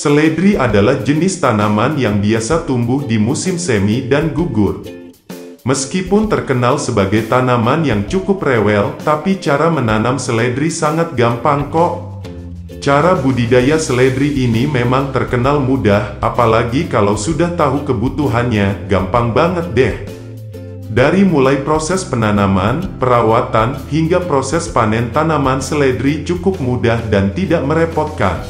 Seledri adalah jenis tanaman yang biasa tumbuh di musim semi dan gugur. Meskipun terkenal sebagai tanaman yang cukup rewel, tapi cara menanam seledri sangat gampang kok. Cara budidaya seledri ini memang terkenal mudah, apalagi kalau sudah tahu kebutuhannya, gampang banget deh. Dari mulai proses penanaman, perawatan, hingga proses panen tanaman seledri cukup mudah dan tidak merepotkan.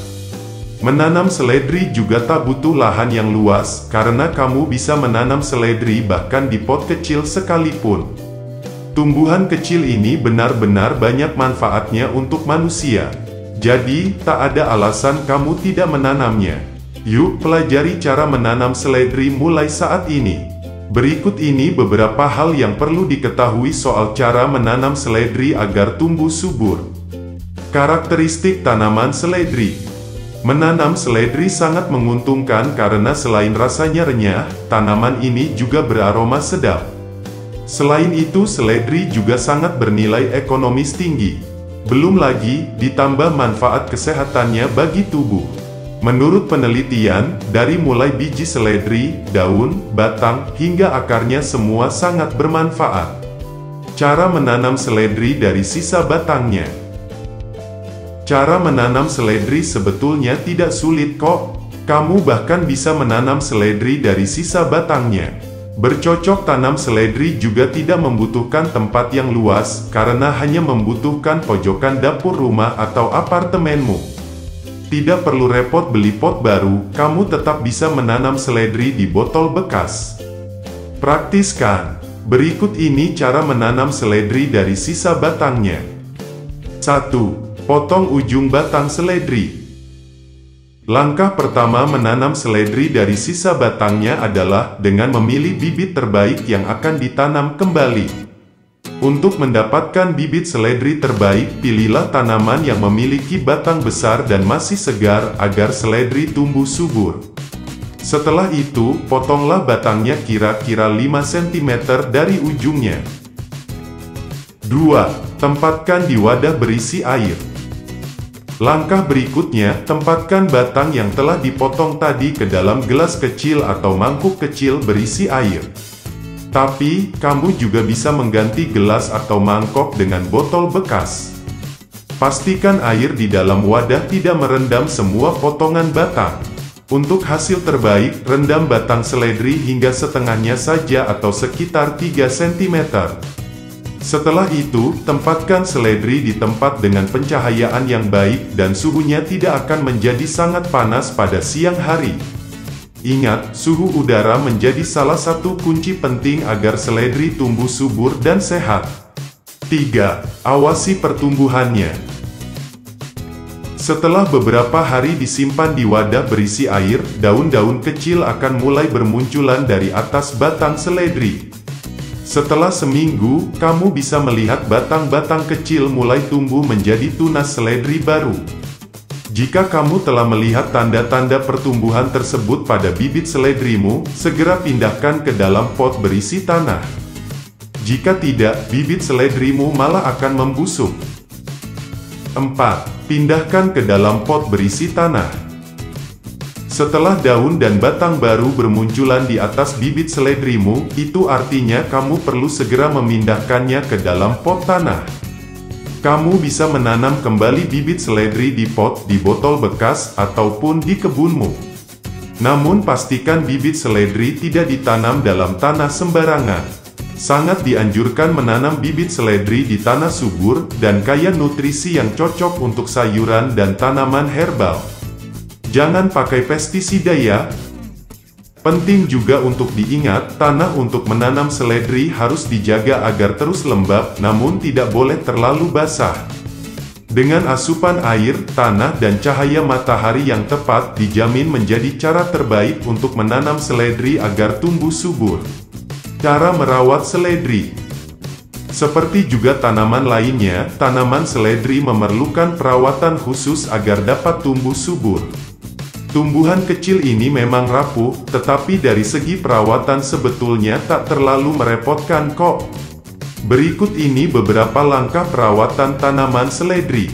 Menanam seledri juga tak butuh lahan yang luas, karena kamu bisa menanam seledri bahkan di pot kecil sekalipun. Tumbuhan kecil ini benar-benar banyak manfaatnya untuk manusia. Jadi, tak ada alasan kamu tidak menanamnya. Yuk pelajari cara menanam seledri mulai saat ini. Berikut ini beberapa hal yang perlu diketahui soal cara menanam seledri agar tumbuh subur. Karakteristik tanaman seledri. Menanam seledri sangat menguntungkan karena selain rasanya renyah, tanaman ini juga beraroma sedap. Selain itu, seledri juga sangat bernilai ekonomis tinggi. Belum lagi, ditambah manfaat kesehatannya bagi tubuh. Menurut penelitian, dari mulai biji seledri, daun, batang, hingga akarnya semua sangat bermanfaat. Cara menanam seledri dari sisa batangnya. Cara menanam seledri sebetulnya tidak sulit kok. Kamu bahkan bisa menanam seledri dari sisa batangnya. Bercocok tanam seledri juga tidak membutuhkan tempat yang luas, karena hanya membutuhkan pojokan dapur rumah atau apartemenmu. Tidak perlu repot beli pot baru, kamu tetap bisa menanam seledri di botol bekas. Praktis kan? Berikut ini cara menanam seledri dari sisa batangnya. 1. Potong ujung batang seledri. Langkah pertama menanam seledri dari sisa batangnya adalah dengan memilih bibit terbaik yang akan ditanam kembali. Untuk mendapatkan bibit seledri terbaik, pilihlah tanaman yang memiliki batang besar dan masih segar agar seledri tumbuh subur. Setelah itu, potonglah batangnya kira-kira 5 cm dari ujungnya. 2. Tempatkan di wadah berisi air. Langkah berikutnya, tempatkan batang yang telah dipotong tadi ke dalam gelas kecil atau mangkuk kecil berisi air. Tapi, kamu juga bisa mengganti gelas atau mangkok dengan botol bekas. Pastikan air di dalam wadah tidak merendam semua potongan batang. Untuk hasil terbaik, rendam batang seledri hingga setengahnya saja atau sekitar 3 cm. Setelah itu, tempatkan seledri di tempat dengan pencahayaan yang baik dan suhunya tidak akan menjadi sangat panas pada siang hari. Ingat, suhu udara menjadi salah satu kunci penting agar seledri tumbuh subur dan sehat. 3. Awasi pertumbuhannya. Setelah beberapa hari disimpan di wadah berisi air, daun-daun kecil akan mulai bermunculan dari atas batang seledri. Setelah seminggu, kamu bisa melihat batang-batang kecil mulai tumbuh menjadi tunas seledri baru. Jika kamu telah melihat tanda-tanda pertumbuhan tersebut pada bibit seledrimu, segera pindahkan ke dalam pot berisi tanah. Jika tidak, bibit seledrimu malah akan membusuk. 4. Pindahkan ke dalam pot berisi tanah. Setelah daun dan batang baru bermunculan di atas bibit seledrimu, itu artinya kamu perlu segera memindahkannya ke dalam pot tanah. Kamu bisa menanam kembali bibit seledri di pot, di botol bekas, ataupun di kebunmu. Namun pastikan bibit seledri tidak ditanam dalam tanah sembarangan. Sangat dianjurkan menanam bibit seledri di tanah subur, dan kaya nutrisi yang cocok untuk sayuran dan tanaman herbal. Jangan pakai pestisida ya. Penting juga untuk diingat, tanah untuk menanam seledri harus dijaga agar terus lembab, namun tidak boleh terlalu basah. Dengan asupan air, tanah dan cahaya matahari yang tepat dijamin menjadi cara terbaik untuk menanam seledri agar tumbuh subur. Cara merawat seledri. Seperti juga tanaman lainnya, tanaman seledri memerlukan perawatan khusus agar dapat tumbuh subur. Tumbuhan kecil ini memang rapuh, tetapi dari segi perawatan sebetulnya tak terlalu merepotkan kok. Berikut ini beberapa langkah perawatan tanaman seledri.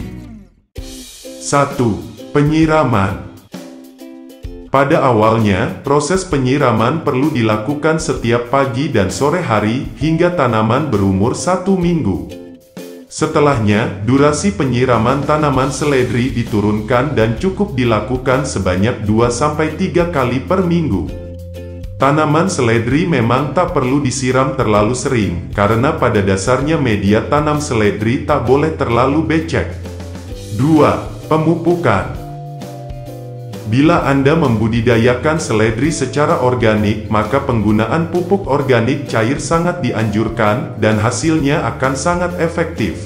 1. Penyiraman. Pada awalnya, proses penyiraman perlu dilakukan setiap pagi dan sore hari, hingga tanaman berumur 1 minggu. Setelahnya, durasi penyiraman tanaman seledri diturunkan dan cukup dilakukan sebanyak 2-3 kali per minggu. Tanaman seledri memang tak perlu disiram terlalu sering, karena pada dasarnya media tanam seledri tak boleh terlalu becek. 2. Pemupukan. Bila Anda membudidayakan seledri secara organik, maka penggunaan pupuk organik cair sangat dianjurkan, dan hasilnya akan sangat efektif.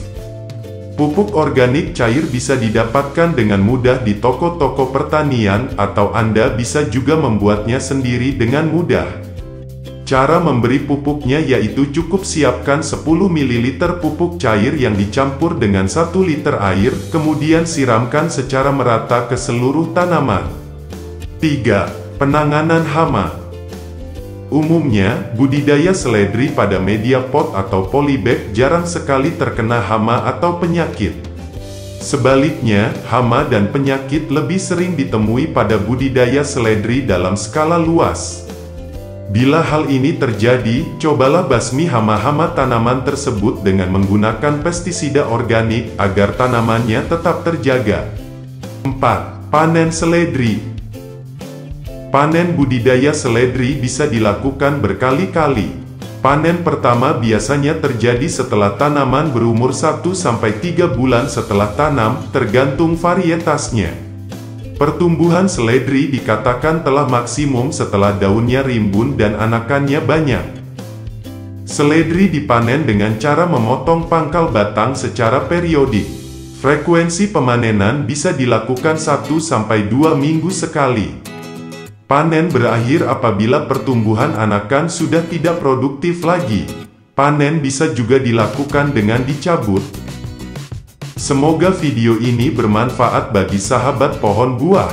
Pupuk organik cair bisa didapatkan dengan mudah di toko-toko pertanian, atau Anda bisa juga membuatnya sendiri dengan mudah. Cara memberi pupuknya yaitu cukup siapkan 10 ml pupuk cair yang dicampur dengan 1 liter air, kemudian siramkan secara merata ke seluruh tanaman. 3. Penanganan hama. Umumnya, budidaya seledri pada media pot atau polybag jarang sekali terkena hama atau penyakit. Sebaliknya, hama dan penyakit lebih sering ditemui pada budidaya seledri dalam skala luas. Bila hal ini terjadi, cobalah basmi hama-hama tanaman tersebut dengan menggunakan pestisida organik agar tanamannya tetap terjaga. 4. Panen seledri. Panen budidaya seledri bisa dilakukan berkali-kali. Panen pertama biasanya terjadi setelah tanaman berumur 1-3 bulan setelah tanam, tergantung varietasnya. Pertumbuhan seledri dikatakan telah maksimum setelah daunnya rimbun dan anakannya banyak. Seledri dipanen dengan cara memotong pangkal batang secara periodik. Frekuensi pemanenan bisa dilakukan 1-2 minggu sekali. Panen berakhir apabila pertumbuhan anakan sudah tidak produktif lagi. Panen bisa juga dilakukan dengan dicabut. Semoga video ini bermanfaat bagi sahabat pohon buah.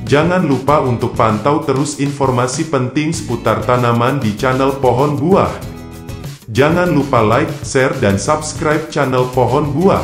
Jangan lupa untuk pantau terus informasi penting seputar tanaman di channel Pohon Buah. Jangan lupa like, share dan subscribe channel Pohon Buah.